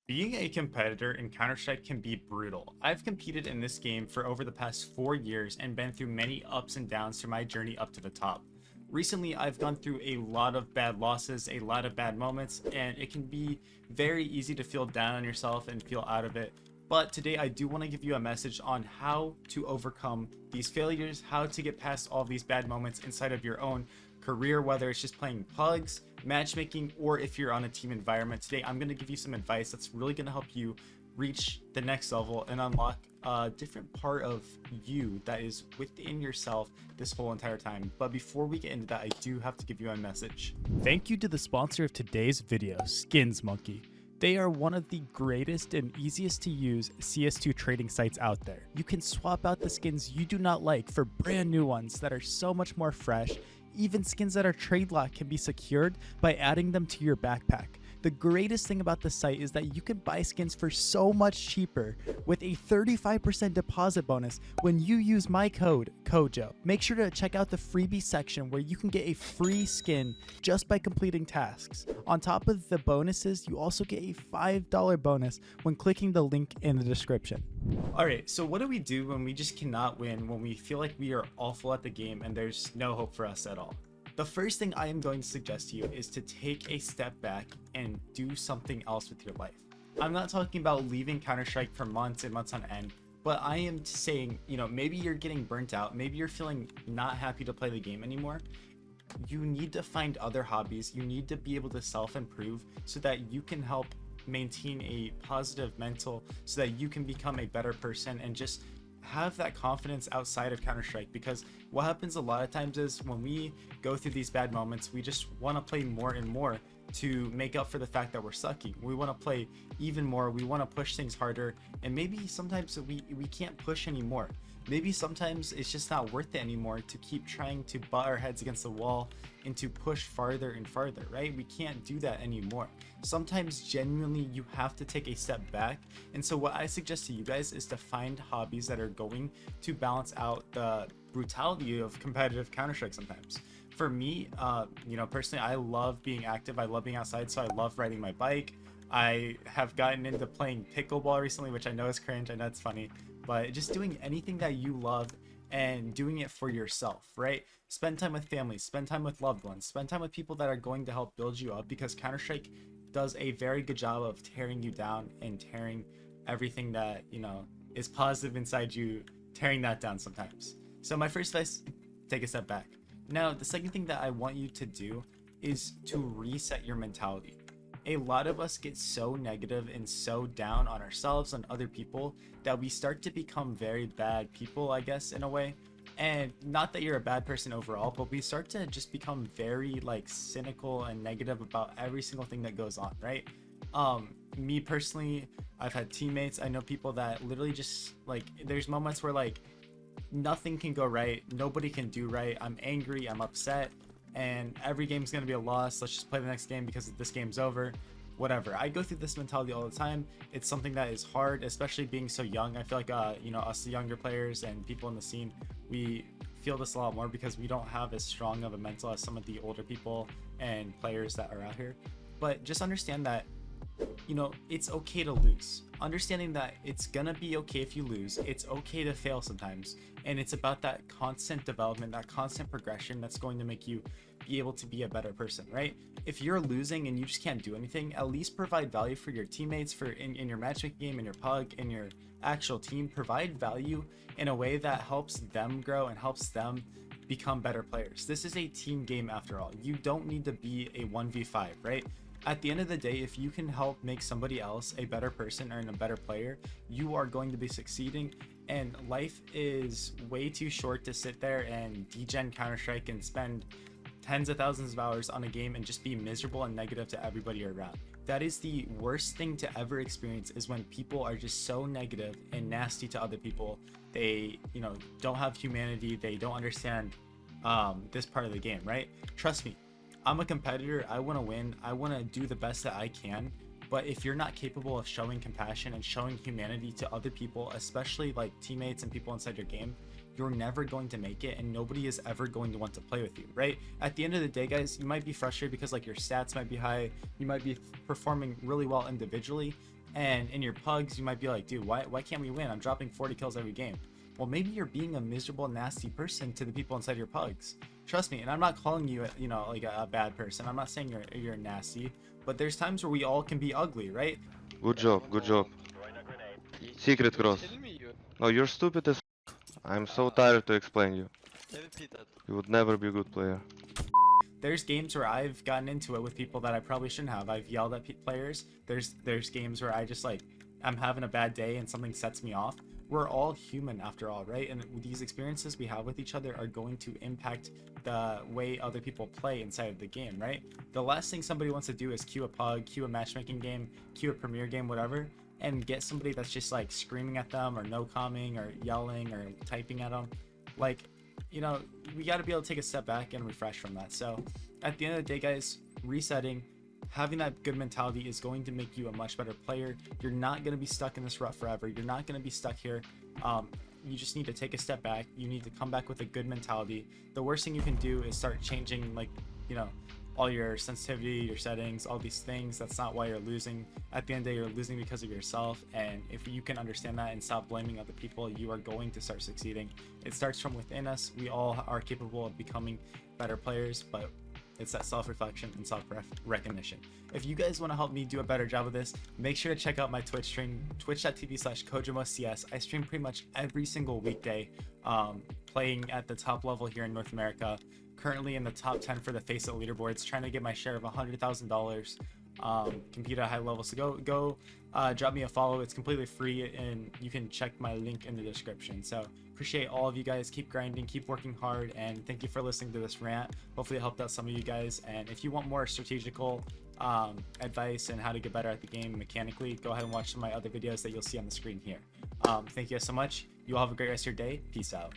Being a competitor in Counter-Strike can be brutal. I've competed in this game for over the past 4 years and been through many ups and downs through my journey up to the top. Recently, I've gone through a lot of bad losses, a lot of bad moments, and it can be very easy to feel down on yourself and feel out of it. But today I do want to give you a message on how to overcome these failures, how to get past all these bad moments inside of your own career, whether it's just playing pugs, matchmaking, or if you're on a team environment. Today I'm going to give you some advice that's really going to help you reach the next level and unlock a different part of you that is within yourself this whole entire time. But before we get into that, I do have to give you a message. Thank you to the sponsor of today's video, Skins Monkey. They are one of the greatest and easiest to use CS2 trading sites out there. You can swap out the skins you do not like for brand new ones that are so much more fresh. Even skins that are trade locked can be secured by adding them to your backpack. The greatest thing about the site is that you can buy skins for so much cheaper with a 35% deposit bonus when you use my code CoJo. Make sure to check out the freebie section where you can get a free skin just by completing tasks. On top of the bonuses, you also get a $5 bonus when clicking the link in the description. Alright, so what do we do when we just cannot win, when we feel like we are awful at the game and there's no hope for us at all? The first thing I am going to suggest to you is to take a step back and do something else with your life. I'm not talking about leaving Counter-Strike for months and months on end, but I am saying, maybe you're getting burnt out, maybe you're feeling not happy to play the game anymore. You need to find other hobbies, you need to be able to self-improve so that you can help maintain a positive mental, so that you can become a better person and just have that confidence outside of Counter-Strike. Because what happens a lot of times is when we go through these bad moments, we just want to play more and more to make up for the fact that we're sucky. We want to play even more, we want to push things harder, and maybe sometimes we can't push anymore. Maybe sometimes it's just not worth it anymore to keep trying to butt our heads against the wall and to push farther and farther, right? We can't do that anymore. Sometimes genuinely you have to take a step back. And so what I suggest to you guys is to find hobbies that are going to balance out the brutality of competitive Counter-Strike sometimes. For me, personally, I love being active. I love being outside, so I love riding my bike. I have gotten into playing pickleball recently, which I know is cringe, I know it's funny, but just doing anything that you love and doing it for yourself, right? Spend time with family, spend time with loved ones, spend time with people that are going to help build you up, because Counter-Strike does a very good job of tearing you down and tearing everything that, is positive inside you, tearing that down sometimes. So my first advice, take a step back. Now, the second thing that I want you to do is to reset your mentality. A lot of us get so negative and so down on ourselves and other people that we start to become very bad people, I guess, in a way. And not that you're a bad person overall, but we start to just become very cynical and negative about every single thing that goes on, right? Me personally, I've had teammates, I know people that literally just there's moments where nothing can go right, nobody can do right, I'm angry, I'm upset, and every game's gonna be a loss. Let's just play the next game because this game's over. Whatever. I go through this mentality all the time. It's something that is hard, especially being so young. I feel like us the younger players and people in the scene, we feel this a lot more because we don't have as strong of a mental as some of the older people and players that are out here. But just understand that it's okay to lose. Understanding that it's gonna be okay if you lose, it's okay to fail sometimes, and it's about that constant development, that constant progression that's going to make you be able to be a better person, right? If you're losing and you just can't do anything, at least provide value for your teammates, in your matchmaking game, in your pug, in your actual team. Provide value in a way that helps them grow and helps them become better players. This is a team game after all. You don't need to be a 1v5, right? At the end of the day, if you can help make somebody else a better person and a better player, you are going to be succeeding. And life is way too short to sit there and degen Counter-Strike and spend tens of thousands of hours on a game and just be miserable and negative to everybody around. That is the worst thing to ever experience, is when people are just so negative and nasty to other people. They, don't have humanity. They don't understand this part of the game, right? Trust me. I'm a competitor, I want to win, I want to do the best that I can, but if you're not capable of showing compassion and showing humanity to other people, especially teammates and people inside your game, you're never going to make it, and nobody is ever going to want to play with you, right? At the end of the day, guys, you might be frustrated because your stats might be high, you might be performing really well individually, And in your pugs, you might be like, dude, why can't we win? I'm dropping 40 kills every game. Well, maybe you're being a miserable, nasty person to the people inside your pugs. Trust me, and I'm not calling you, you know, like a bad person. I'm not saying you're nasty, but there's times where we all can be ugly, right? Good job, good job. Secret cross. Kidding me, you? No, you're stupid as I'm so tired to explain you. Repeat that. You would never be a good player. There's games where I've gotten into it with people that I probably shouldn't have. I've yelled at players. There's games where I just like, I'm having a bad day and something sets me off. We're all human after all, right? And these experiences we have with each other are going to impact the way other people play inside of the game, right? The last thing somebody wants to do is queue a pug, queue a matchmaking game, queue a premier game, whatever, and get somebody that's just like screaming at them or no calming or yelling or typing at them. Like, you know, we got to be able to take a step back and refresh from that. So at the end of the day, guys, resetting, having that good mentality is going to make you a much better player. You're not going to be stuck in this rut forever. You're not going to be stuck here. You just need to take a step back. You need to come back with a good mentality. The worst thing you can do is start changing, like, you know, all your sensitivity, your settings, all these things. That's not why you're losing. At the end of the day, you're losing because of yourself. And if you can understand that and stop blaming other people, you are going to start succeeding. It starts from within us. We all are capable of becoming better players, but it's that self-reflection and self-recognition. If you guys want to help me do a better job of this, make sure to check out my Twitch stream, twitch.tv/CoJoMoCS. I stream pretty much every single weekday, playing at the top level here in North America. Currently in the top 10 for the faceit leaderboards, trying to get my share of $100,000. Compete at high levels. So go drop me a follow. It's completely free, and you can check my link in the description. So appreciate all of you guys. Keep grinding, keep working hard, and thank you for listening to this rant. Hopefully it helped out some of you guys. And if you want more strategical advice and how to get better at the game mechanically, go ahead and watch some of my other videos that you'll see on the screen here. Thank you guys so much. You all have a great rest of your day. Peace out.